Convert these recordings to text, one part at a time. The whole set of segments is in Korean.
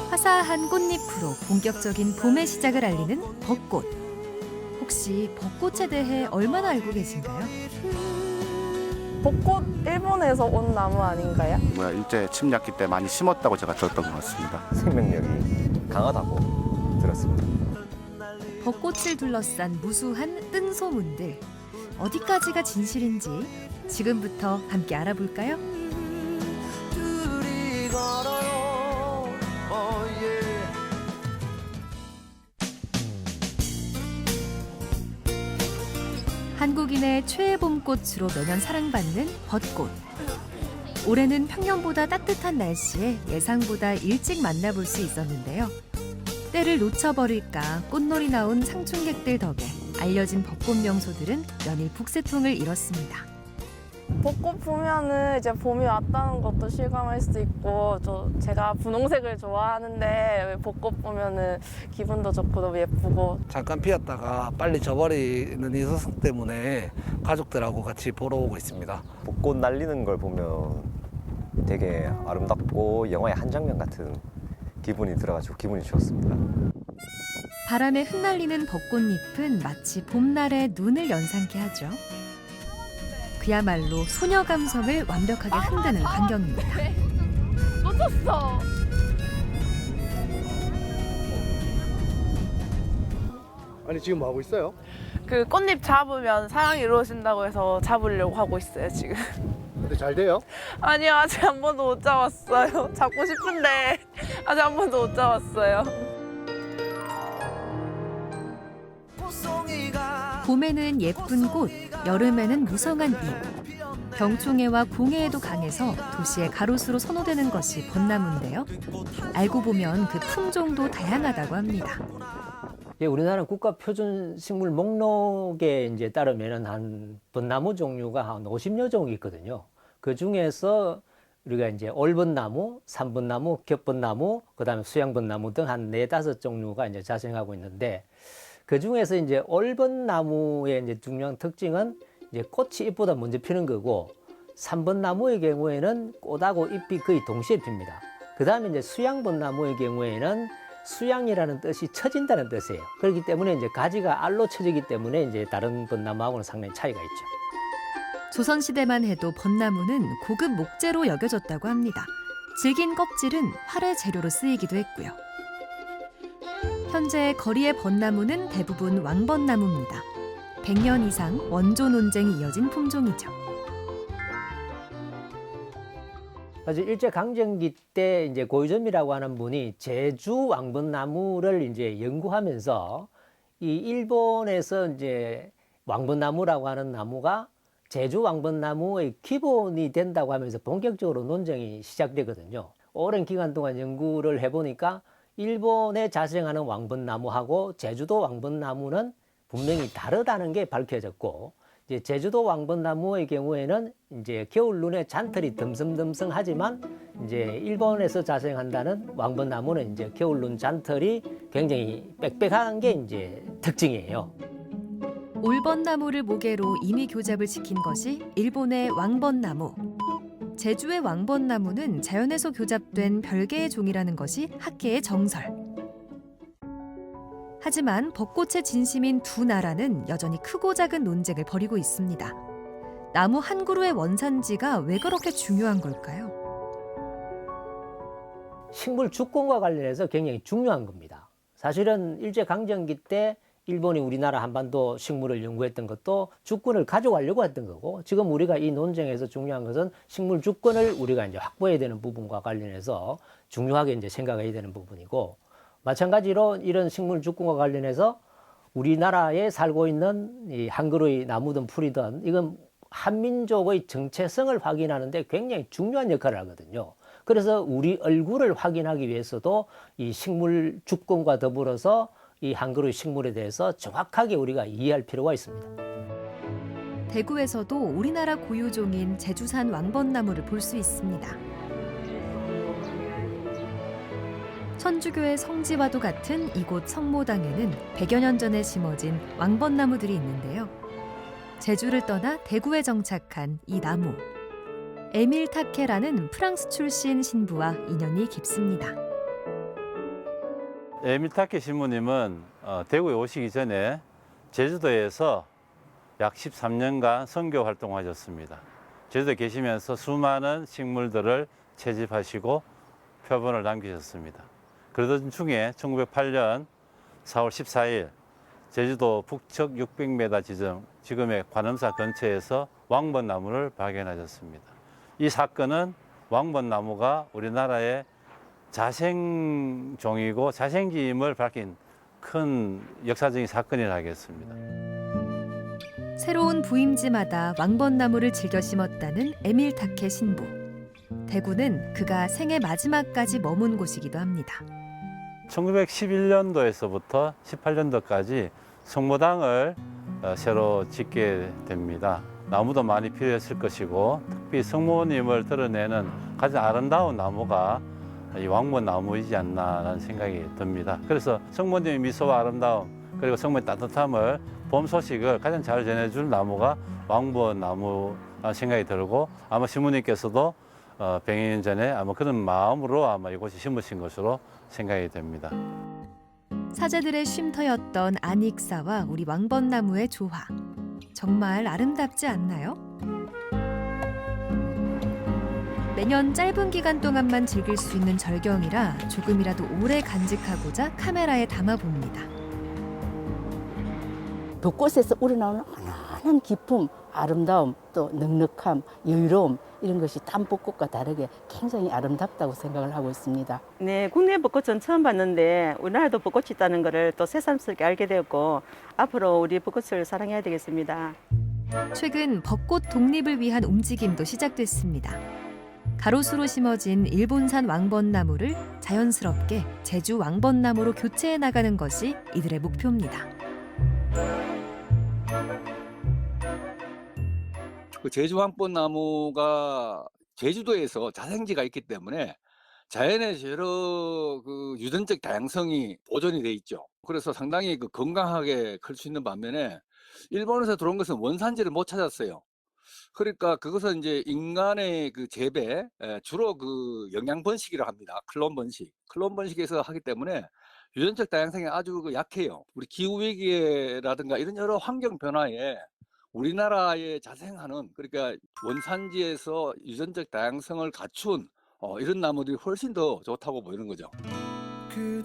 화사한 꽃잎으로 본격적인 봄의 시작을 알리는 벚꽃. 혹시 벚꽃에 대해 얼마나 알고 계신가요? 벚꽃 일본에서 온 나무 아닌가요? 일제 침략기 때 많이 심었다고 제가 들었던 것 같습니다. 생명력이 강하다고 들었습니다. 벚꽃을 둘러싼 무수한 뜬소문들. 어디까지가 진실인지 지금부터 함께 알아볼까요? 한국인의 최애 봄꽃으로 매년 사랑받는 벚꽃. 올해는 평년보다 따뜻한 날씨에 예상보다 일찍 만나볼 수 있었는데요. 때를 놓쳐버릴까 꽃놀이 나온 상춘객들 덕에 알려진 벚꽃 명소들은 연일 북새통을 이뤘습니다. 벚꽃 보면은 이제 봄이 왔다는 것도 실감할 수 있고, 제가 분홍색을 좋아하는데 벚꽃 보면은 기분도 좋고 너무 예쁘고. 잠깐 피었다가 빨리 져버리는 이 소송 때문에 가족들하고 같이 보러 오고 있습니다. 벚꽃 날리는 걸 보면 되게 아름답고 영화의 한 장면 같은 기분이 들어가지고 기분이 좋습니다. 바람에 흩날리는 벚꽃잎은 마치 봄날의 눈을 연상케 하죠. 그야말로 소녀 감성을 완벽하게 흔드는 광경입니다. 놓쳤어. 아니 지금 뭐 하고 있어요? 그 꽃잎 잡으면 사랑이 이루어진다고 해서 잡으려고 하고 있어요 지금. 근데 잘 돼요? 아니요, 아직 한 번도 못 잡았어요. 잡고 싶은데 아직 한 번도 못 잡았어요. 봄에는 예쁜 꽃, 여름에는 무성한 잎. 병충해와 공해에도 강해서 도시의 가로수로 선호되는 것이 벚나무인데요. 알고 보면 그 품종도 다양하다고 합니다. 예, 우리나라 국가 표준 식물 목록에 이제 따르면은 한 벚나무 종류가 한 50여 종이 있거든요. 그 중에서 우리가 이제 올벚나무, 삼벚나무, 겹벚나무, 그다음에 수양벚나무 등 한 4-5 종류가 이제 자생하고 있는데, 그 중에서 이제 올벚나무의 이제 중요한 특징은 이제 꽃이 잎보다 먼저 피는 거고, 삼벚나무의 경우에는 꽃하고 잎이 거의 동시에 핍니다. 그 다음에 이제 수양벚나무의 경우에는 수양이라는 뜻이 처진다는 뜻이에요. 그렇기 때문에 이제 가지가 알로 처지기 때문에 이제 다른 벚나무하고는 상당히 차이가 있죠. 조선시대만 해도 벚나무는 고급 목재로 여겨졌다고 합니다. 질긴 껍질은 활의 재료로 쓰이기도 했고요. 현재 거리의 벚나무는 대부분 왕벚나무입니다. 100년 이상 원조 논쟁이 이어진 품종이죠. 사실 일제강점기 때 이제 고유점이라고 하는 분이 제주 왕벚나무를 이제 연구하면서 이 일본에서 이제 왕벚나무라고 하는 나무가 제주 왕벚나무의 기본이 된다고 하면서 본격적으로 논쟁이 시작되거든요. 오랜 기간 동안 연구를 해보니까 일본에 자생하는 왕벚나무하고 제주도 왕벚나무는 분명히 다르다는 게 밝혀졌고, 이제 제주도 왕벚나무의 경우에는 이제 겨울 눈에 잔털이 듬성듬성하지만 이제 일본에서 자생한다는 왕벚나무는 이제 겨울 눈 잔털이 굉장히 빽빽한 게 이제 특징이에요. 올벚나무를 모계로 임의 교잡을 지킨 것이 일본의 왕벚나무. 제주의 왕벚나무는 자연에서 교잡된 별개의 종이라는 것이 학계의 정설. 하지만 벚꽃의 진심인 두 나라는 여전히 크고 작은 논쟁을 벌이고 있습니다. 나무 한 그루의 원산지가 왜 그렇게 중요한 걸까요? 식물 주권과 관련해서 굉장히 중요한 겁니다. 사실은 일제강점기 때 일본이 우리나라 한반도 식물을 연구했던 것도 주권을 가져가려고 했던 거고, 지금 우리가 이 논쟁에서 중요한 것은 식물 주권을 우리가 이제 확보해야 되는 부분과 관련해서 중요하게 이제 생각해야 되는 부분이고, 마찬가지로 이런 식물 주권과 관련해서 우리나라에 살고 있는 이 한 그루의 나무든 풀이든 이건 한민족의 정체성을 확인하는데 굉장히 중요한 역할을 하거든요. 그래서 우리 얼굴을 확인하기 위해서도 이 식물 주권과 더불어서 이 한 그루의 식물에 대해서 정확하게 우리가 이해할 필요가 있습니다. 대구에서도 우리나라 고유종인 제주산 왕벚나무를 볼 수 있습니다. 천주교의 성지와도 같은 이곳 성모당에는 100여 년 전에 심어진 왕벚나무들이 있는데요. 제주를 떠나 대구에 정착한 이 나무. 에밀 타케라는 프랑스 출신 신부와 인연이 깊습니다. 에밀 타케 신부님은 대구에 오시기 전에 제주도에서 약 13년간 선교 활동하셨습니다. 제주도에 계시면서 수많은 식물들을 채집하시고 표본을 남기셨습니다. 그러던 중에 1908년 4월 14일 제주도 북측 600m 지점, 지금의 관음사 근처에서 왕벚나무를 발견하셨습니다. 이 사건은 왕벚나무가 우리나라의 자생종이고 자생지임을 밝힌 큰 역사적인 사건이라 하겠습니다. 새로운 부임지마다 왕벚나무를 즐겨 심었다는 에밀 타케 신부. 대구는 그가 생애 마지막까지 머문 곳이기도 합니다. 1911년도에서부터 18년도까지 성모당을 새로 짓게 됩니다. 나무도 많이 필요했을 것이고 특히 성모님을 드러내는 가장 아름다운 나무가 이 왕벚나무이지 않나라는 생각이 듭니다. 그래서 성모님의 미소와 아름다움 그리고 성모의 따뜻함을 봄 소식을 가장 잘 전해줄 나무가 왕벚나무라는 생각이 들고 아마 신부님께서도 100년 전에 아마 그런 마음으로 아마 이곳에 심으신 것으로 생각이 됩니다. 사제들의 쉼터였던 안익사와 우리 왕벚나무의 조화. 정말 아름답지 않나요? 매년 짧은 기간 동안만 즐길 수 있는 절경이라 조금이라도 오래 간직하고자 카메라에 담아봅니다. 벚꽃에서 우러나오는 환한 기품, 아름다움, 또 넉넉함, 여유로움 이런 것이 딴 벚꽃과 다르게 굉장히 아름답다고 생각을 하고 있습니다. 네, 국내 벚꽃은 처음 봤는데 우리나라도 벚꽃이 있다는 것을 또 새삼스럽게 알게 되었고 앞으로 우리 벚꽃을 사랑해야 되겠습니다. 최근 벚꽃 독립을 위한 움직임도 시작됐습니다. 가로수로 심어진 일본산 왕벚나무를 자연스럽게 제주 왕벚나무로 교체해 나가는 것이 이들의 목표입니다. 그 제주 왕벚나무가 제주도에서 자생지가 있기 때문에 자연의 여러 그 유전적 다양성이 보존이 돼 있죠. 그래서 상당히 그 건강하게 클 수 있는 반면에 일본에서 들어온 것은 원산지를 못 찾았어요. 그러니까 그것은 이제 인간의 그 재배, 주로 그 영양 번식이라고 합니다. 클론 번식에서 하기 때문에 유전적 다양성이 아주 약해요. 우리 기후 위기라든가 이런 여러 환경 변화에 우리나라에 자생하는 그러니까 원산지에서 유전적 다양성을 갖춘 이런 나무들이 훨씬 더 좋다고 보이는 거죠.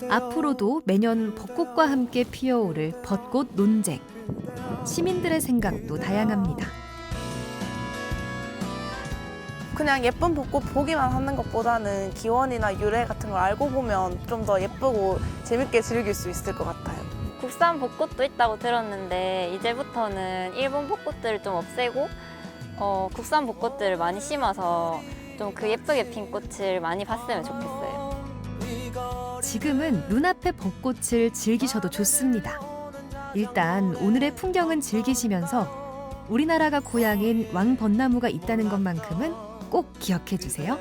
앞으로도 매년 벚꽃과 함께 피어오를 벚꽃 논쟁. 시민들의 생각도 다양합니다. 그냥 예쁜 벚꽃 보기만 하는 것보다는 기원이나 유래 같은 걸 알고 보면 좀 더 예쁘고 재밌게 즐길 수 있을 것 같아요. 국산 벚꽃도 있다고 들었는데 이제부터는 일본 벚꽃들을 좀 없애고 국산 벚꽃들을 많이 심어서 좀 그 예쁘게 핀 꽃을 많이 봤으면 좋겠어요. 지금은 눈앞의 벚꽃을 즐기셔도 좋습니다. 일단 오늘의 풍경은 즐기시면서 우리나라가 고향인 왕벚나무가 있다는 것만큼은 꼭 기억해 주세요.